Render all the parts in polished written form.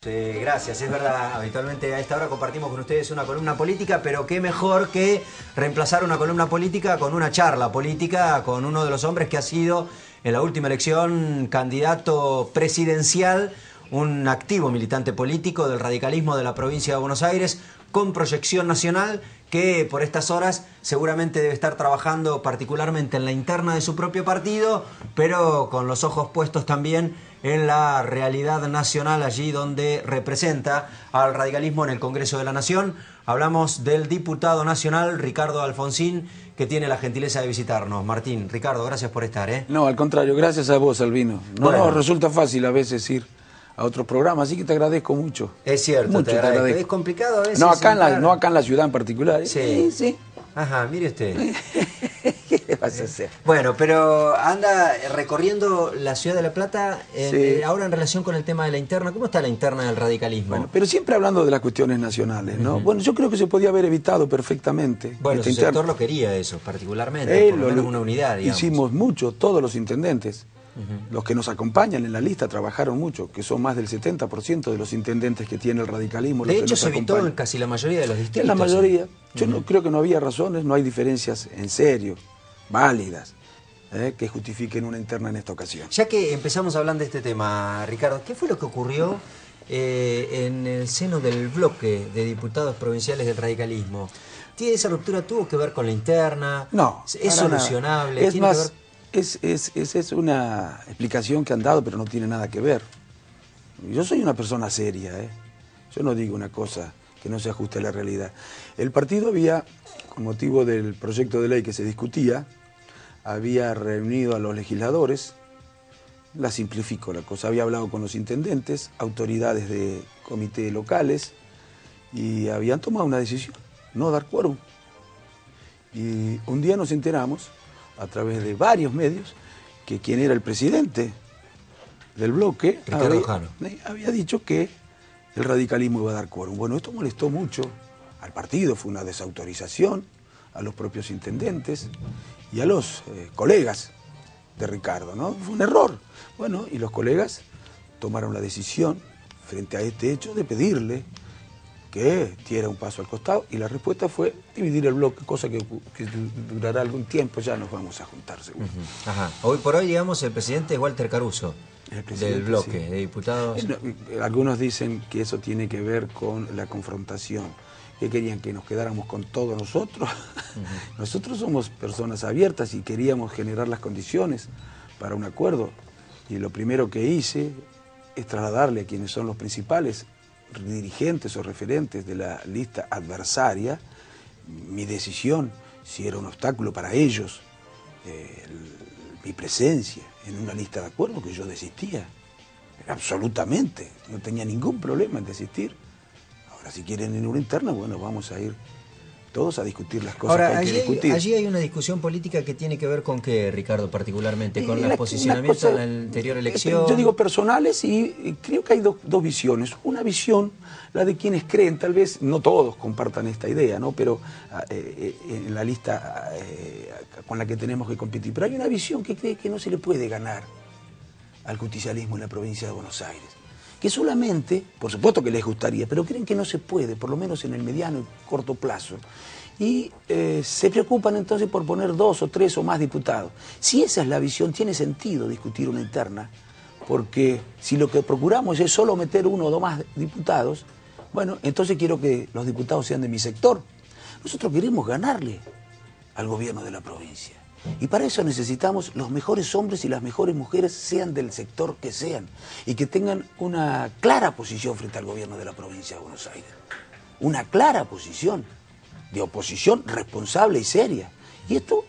Gracias, es verdad, habitualmente a esta hora compartimos con ustedes una columna política, pero qué mejor que reemplazar una columna política con una charla política con uno de los hombres que ha sido en la última elección candidato presidencial, un activo militante político del radicalismo de la provincia de Buenos Aires, con proyección nacional, que por estas horas seguramente debe estar trabajando particularmente en la interna de su propio partido, pero con los ojos puestos también en la realidad nacional, allí donde representa al radicalismo en el Congreso de la Nación. Hablamos del diputado nacional Ricardo Alfonsín, que tiene la gentileza de visitarnos. Martín, Ricardo, gracias por estar. No, al contrario, gracias a vos, Albino. No, resulta fácil a veces ir a otros programas, así que te agradezco mucho. Es cierto, mucho te agradezco. Es complicado a veces. No acá en la ciudad en particular. Sí. Sí. Ajá, mire usted. ¿Qué le vas a hacer? Bueno, pero anda recorriendo la ciudad de La Plata, ahora en relación con el tema de la interna. ¿Cómo está la interna del radicalismo? Bueno, pero siempre hablando de las cuestiones nacionales, ¿no? Bueno, yo creo que se podía haber evitado perfectamente. Bueno, su sector lo quería eso, particularmente, por lo menos una unidad, digamos. Hicimos mucho, todos los intendentes. Los que nos acompañan en la lista trabajaron mucho, que son más del 70% de los intendentes que tiene el radicalismo. De hecho, se evitó en casi la mayoría de los distritos. En la mayoría. Yo no creo que no había razones, no hay diferencias en serio, válidas, que justifiquen una interna en esta ocasión. Ya que empezamos hablando de este tema, Ricardo, ¿qué fue lo que ocurrió en el seno del bloque de diputados provinciales del radicalismo? ¿Esa ruptura tuvo que ver con la interna? No. ¿Es solucionable? Es más, es una explicación que han dado, pero no tiene nada que ver. Yo soy una persona seria, Yo no digo una cosa que no se ajuste a la realidad. El partido había, con motivo del proyecto de ley que se discutía, había reunido a los legisladores, la simplifico la cosa, había hablado con los intendentes, autoridades de comités locales, y habían tomado una decisión, no dar quórum. Y un día nos enteramos, a través de varios medios, que quien era el presidente del bloque había dicho que el radicalismo iba a dar quórum. Bueno, esto molestó mucho al partido, fue una desautorización a los propios intendentes y a los colegas de Ricardo, ¿no? Fue un error. Bueno, y los colegas tomaron la decisión frente a este hecho de pedirle que diera un paso al costado, y la respuesta fue dividir el bloque, cosa que durará algún tiempo, ya nos vamos a juntar seguro. Ajá. Hoy por hoy, digamos, el presidente es Walter Caruso, del bloque de diputados. Algunos dicen que eso tiene que ver con la confrontación, que querían que nos quedáramos con todos nosotros. Nosotros somos personas abiertas y queríamos generar las condiciones para un acuerdo, y lo primero que hice es trasladarle a quienes son los principales dirigentes o referentes de la lista adversaria mi decisión, si era un obstáculo para ellos mi presencia en una lista de acuerdo, que yo desistía absolutamente, no tenía ningún problema en desistir. Ahora, si quieren en una interna, bueno, vamos a ir todos a discutir las cosas que hay que discutir. Allí hay una discusión política que tiene que ver con qué, Ricardo, particularmente, con el posicionamiento de la anterior elección. Yo digo personales, y creo que hay dos visiones. Una visión, la de quienes creen, tal vez no todos compartan esta idea, ¿no? Pero en la lista con la que tenemos que competir. Pero hay una visión que cree que no se le puede ganar al justicialismo en la provincia de Buenos Aires. Que solamente, por supuesto que les gustaría, pero creen que no se puede, por lo menos en el mediano y corto plazo. Y se preocupan entonces por poner 2 o 3 o más diputados. Si esa es la visión, tiene sentido discutir una interna, porque si lo que procuramos es solo meter 1 o 2 más diputados, bueno, entonces quiero que los diputados sean de mi sector. Nosotros queremos ganarle al gobierno de la provincia. Y para eso necesitamos los mejores hombres y las mejores mujeres, sean del sector que sean, y que tengan una clara posición frente al gobierno de la provincia de Buenos Aires. Una clara posición de oposición responsable y seria. Y esto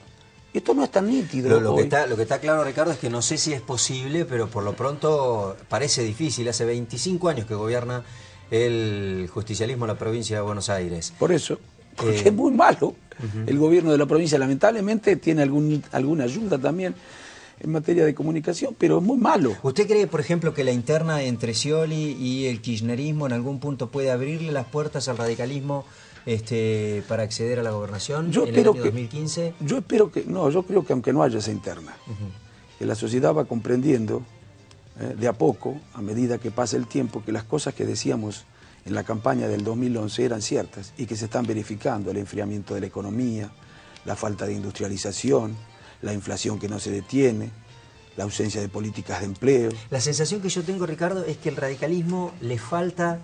no es tan nítido. Lo que está claro, Ricardo, es que no sé si es posible, pero por lo pronto parece difícil. Hace 25 años que gobierna el justicialismo en la provincia de Buenos Aires. Por eso, porque es muy malo. El gobierno de la provincia lamentablemente tiene alguna ayuda también en materia de comunicación, pero es muy malo. ¿Usted cree, por ejemplo, que la interna entre Scioli y el kirchnerismo en algún punto puede abrirle las puertas al radicalismo para acceder a la gobernación en el año 2015? Yo creo que aunque no haya esa interna, que la sociedad va comprendiendo de a poco, a medida que pasa el tiempo, que las cosas que decíamos en la campaña del 2011 eran ciertas y que se están verificando: el enfriamiento de la economía, la falta de industrialización, la inflación que no se detiene, la ausencia de políticas de empleo. La sensación que yo tengo, Ricardo, es que el radicalismo le falta,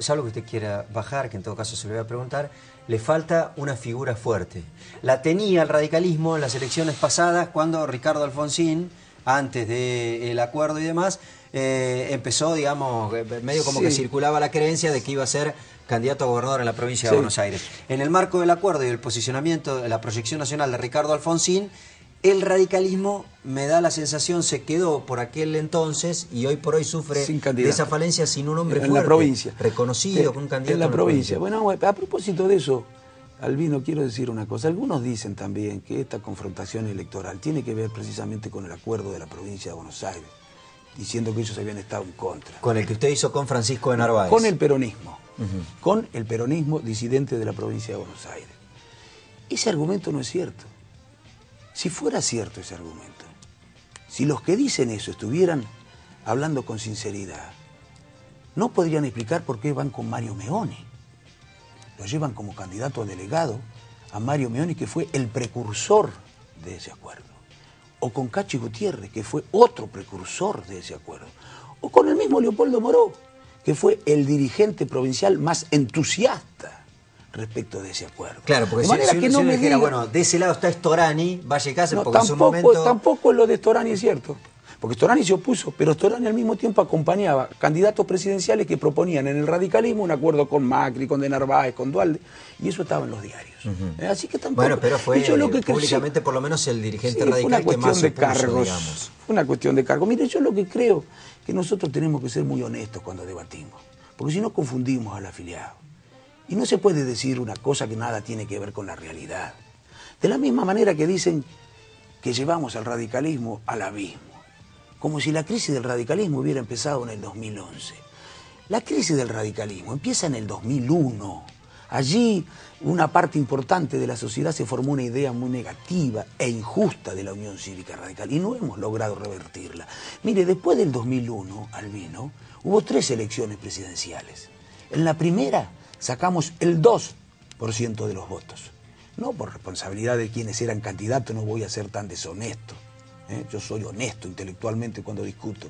salvo que usted quiera bajar, que en todo caso se lo voy a preguntar, le falta una figura fuerte. La tenía el radicalismo en las elecciones pasadas, cuando Ricardo Alfonsín, antes del acuerdo y demás, empezó, digamos, medio como que circulaba la creencia de que iba a ser candidato a gobernador en la provincia de Buenos Aires. En el marco del acuerdo y del posicionamiento de la proyección nacional de Ricardo Alfonsín, el radicalismo, me da la sensación, se quedó por aquel entonces y hoy por hoy sufre de esa falencia sin un hombre fuerte, la provincia, reconocido, con un candidato en la provincia. Bueno, a propósito de eso, Albino, quiero decir una cosa. Algunos dicen también que esta confrontación electoral tiene que ver precisamente con el acuerdo de la provincia de Buenos Aires, diciendo que ellos habían estado en contra. Con el que usted hizo con Francisco de Narváez. Con el peronismo. Con el peronismo disidente de la provincia de Buenos Aires. Ese argumento no es cierto. Si fuera cierto ese argumento, si los que dicen eso estuvieran hablando con sinceridad, no podrían explicar por qué van con Mario Meoni. Lo llevan como candidato a delegado a Mario Meoni, que fue el precursor de ese acuerdo. O con Cachi Gutiérrez, que fue otro precursor de ese acuerdo. O con el mismo Leopoldo Moró, que fue el dirigente provincial más entusiasta respecto de ese acuerdo. Claro, porque si uno dijera, bueno, de ese lado está Storani, Valle Cáceres, porque en su momento... Tampoco lo de Storani es cierto. Porque Storani se opuso, pero Storani al mismo tiempo acompañaba candidatos presidenciales que proponían en el radicalismo un acuerdo con Macri, con De Narváez, con Duhalde, y eso estaba en los diarios. Así que tampoco... Bueno, pero fue públicamente por lo menos el dirigente radical que más se opuso, digamos. Fue una cuestión de cargos. Mire, yo lo que creo que nosotros tenemos que ser muy honestos cuando debatimos, porque si no confundimos al afiliado. Y no se puede decir una cosa que nada tiene que ver con la realidad. De la misma manera que dicen que llevamos al radicalismo al abismo, como si la crisis del radicalismo hubiera empezado en el 2011. La crisis del radicalismo empieza en el 2001. Allí una parte importante de la sociedad se formó una idea muy negativa e injusta de la Unión Cívica Radical y no hemos logrado revertirla. Mire, después del 2001, Albino, hubo 3 elecciones presidenciales. En la primera sacamos el 2% de los votos. No por responsabilidad de quienes eran candidatos, no voy a ser tan deshonesto. Yo soy honesto intelectualmente cuando discuto.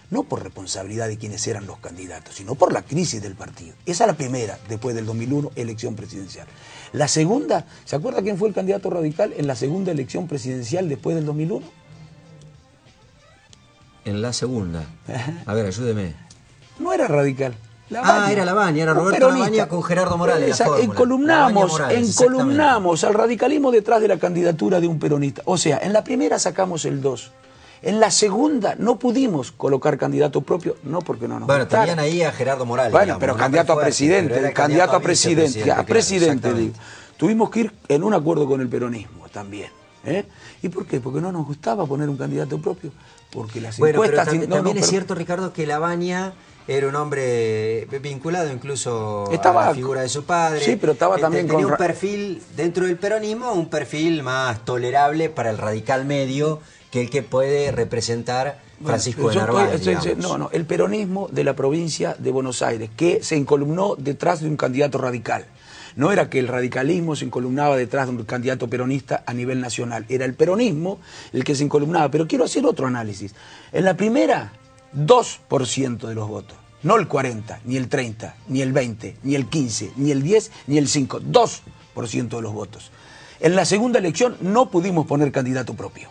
No por responsabilidad de quienes eran los candidatos, sino por la crisis del partido. Esa es la primera, después del 2001, elección presidencial. La segunda, ¿se acuerda quién fue el candidato radical en la segunda elección presidencial después del 2001? En la segunda. A ver, ayúdeme. No era radical. Era Labaña, era Roberto Labaña con Gerardo Morales. Encolumnamos al radicalismo detrás de la candidatura de un peronista. O sea, en la primera sacamos el 2. En la segunda no pudimos colocar candidato propio, no porque no nos gustara. Tenían ahí a Gerardo Morales. Bueno, digamos, pero candidato a presidente, candidato a presidente, digo. Tuvimos que ir en un acuerdo con el peronismo también. ¿Y por qué? Porque no nos gustaba poner un candidato propio. Porque las encuestas... Pero también es cierto, Ricardo, que Labaña era un hombre vinculado incluso a la figura de su padre. Sí, pero estaba también tenía un perfil dentro del peronismo, un perfil más tolerable para el radical medio que el que puede representar Francisco de Narváez. No, el peronismo de la provincia de Buenos Aires, que se encolumnó detrás de un candidato radical. No era que el radicalismo se encolumnaba detrás de un candidato peronista a nivel nacional, era el peronismo el que se encolumnaba. Pero quiero hacer otro análisis. En la primera, 2% de los votos, no el 40, ni el 30, ni el 20, ni el 15, ni el 10, ni el 5, 2% de los votos. En la segunda elección no pudimos poner candidato propio.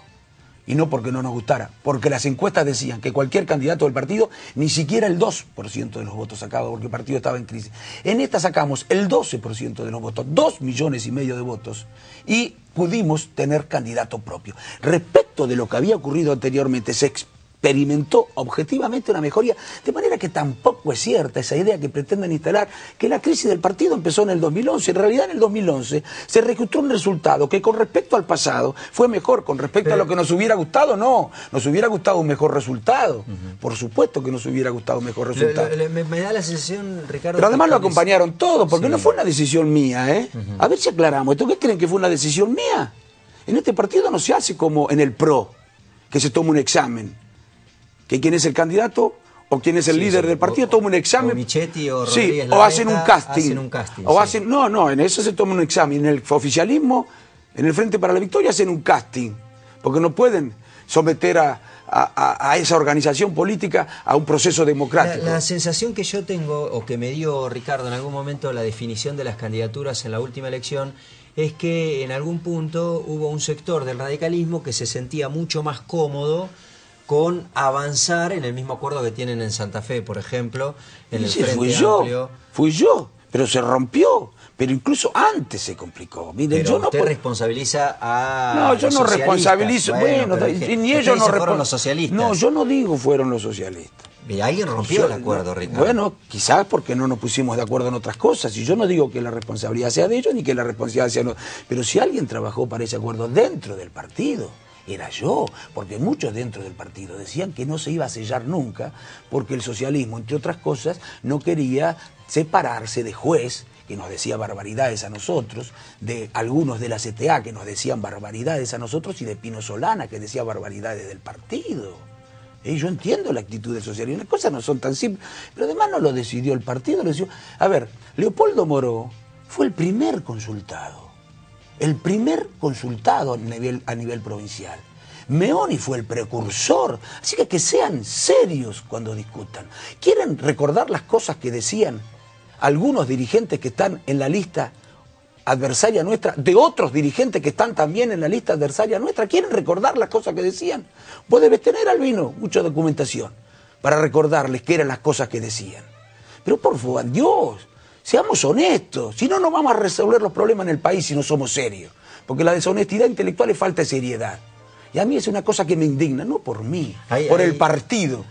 Y no porque no nos gustara, porque las encuestas decían que cualquier candidato del partido ni siquiera el 2% de los votos sacaba, porque el partido estaba en crisis. En esta sacamos el 12% de los votos, 2,5 millones de votos, y pudimos tener candidato propio. Respecto de lo que había ocurrido anteriormente, se experimentó objetivamente una mejoría, de manera que tampoco es cierta esa idea que pretenden instalar, que la crisis del partido empezó en el 2011. En realidad en el 2011 se registró un resultado que con respecto al pasado fue mejor, con respecto a lo que nos hubiera gustado, no, nos hubiera gustado un mejor resultado. Por supuesto que nos hubiera gustado un mejor resultado. Me da la sensación, Ricardo... Pero además lo acompañaron todos, porque no fue una decisión mía, A ver si aclaramos, ¿esto qué creen que fue una decisión mía? En este partido no se hace como en el PRO, que se toma un examen, que quién es el candidato o quién es el líder del partido, toma un examen. O Michetti o sí, Rodríguez o hacen un Larreta, casting. hacen un casting, o sí. hacen, no, en eso se toma un examen. En el oficialismo, en el Frente para la Victoria, hacen un casting. Porque no pueden someter a esa organización política a un proceso democrático. La sensación que yo tengo, o que me dio Ricardo en algún momento, la definición de las candidaturas en la última elección, es que en algún punto hubo un sector del radicalismo que se sentía mucho más cómodo con avanzar en el mismo acuerdo que tienen en Santa Fe, por ejemplo, en el Frente Amplio. Fui yo, pero se rompió. Pero incluso antes se complicó. Miren, Pero yo no usted responsabiliza a No, yo los no socialistas. responsabilizo. Bueno, ni ellos no fueron los socialistas. No, yo no digo fueron los socialistas. Y alguien rompió el acuerdo, Ricardo. Bueno, quizás porque no nos pusimos de acuerdo en otras cosas. Y yo no digo que la responsabilidad sea de ellos ni que la responsabilidad sea de nosotros. Pero si alguien trabajó para ese acuerdo dentro del partido, era yo. Porque muchos dentro del partido decían que no se iba a sellar nunca porque el socialismo, entre otras cosas, no quería separarse de Juez, que nos decía barbaridades a nosotros, de algunos de la CTA que nos decían barbaridades a nosotros y de Pino Solana que decía barbaridades del partido. Yo entiendo la actitud del socialismo, las cosas no son tan simples, pero además no lo decidió el partido, lo decidió... A ver, Leopoldo Moró fue el primer consultado a nivel provincial. Meoni fue el precursor, así que sean serios cuando discutan. ¿Quieren recordar las cosas que decían algunos dirigentes que están en la lista adversaria nuestra, de otros dirigentes que están también en la lista adversaria nuestra? ¿Quieren recordar las cosas que decían? Vos debes tener, Albino, mucha documentación para recordarles qué eran las cosas que decían. Pero por favor, Dios, seamos honestos, si no, no vamos a resolver los problemas en el país si no somos serios. Porque la deshonestidad intelectual es falta de seriedad. Y a mí es una cosa que me indigna, no por mí, por el partido.